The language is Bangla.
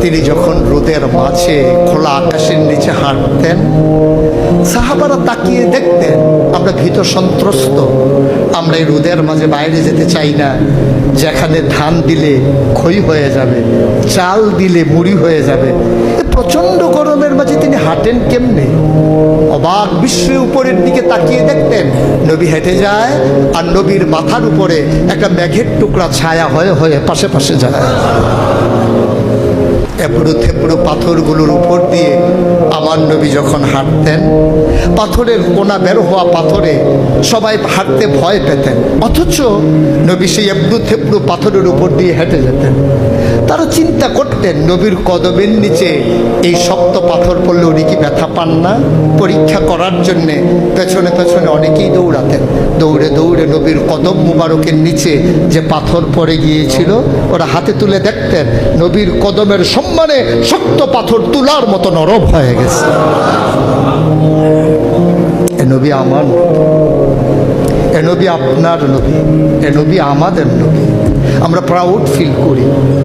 তিনি যখন রোদের মাঝে খোলা আকাশের নিচে হাঁটতেন, সাহাবারা তাকিয়ে দেখতেন আমরা ভীত সন্ত্রস্ত, আমরা এই রোদের মাঝে বাইরে যেতে চাই না, যেখানে ধান দিলে ক্ষয় হয়ে যাবে, চাল দিলে মুড়ি হয়ে যাবে। প্রচণ্ড গরমের মাঝে তিনি হাঁটেন কেমনে? অবাক বিশ্বের উপরের দিকে তাকিয়ে দেখতেন নবী হেঁটে যায়, আর নবীর মাথার উপরে একটা মেঘের টুকরা ছায়া হয়ে হয়ে পাশে পাশে যায়। এবড়ো থেবড়ো পাথরগুলোর উপর দিয়ে আমার নবী যখন হাঁটতেন, পাথরের কোনা বের হওয়া পাথরে সবাই হাঁটতে ভয় পেতেন, অথচ নবী সেই এবড়ো থেবড়ো পাথরের উপর দিয়ে হেঁটে যেতেন। তারা চিন্তা করতেন নবীর কদমের নিচে এই শক্ত পাথর পড়লে উনি কি ব্যথা পান না? পরীক্ষা করার জন্যে পেছনে পেছনে অনেকেই দৌড়াতেন। দৌড়ে দৌড়ে নবীর কদম মুবারকের নিচে যে পাথর পড়ে গিয়েছিল ওরা হাতে তুলে দেখতেন নবীর কদমের সম্মানে শক্ত পাথর তুলার মতো নরম হয়ে গেছে। এ নবী আমার, এ নবী আপনার নবী, এ নবী আমাদের নবী। আমরা প্রাউড ফিল করি।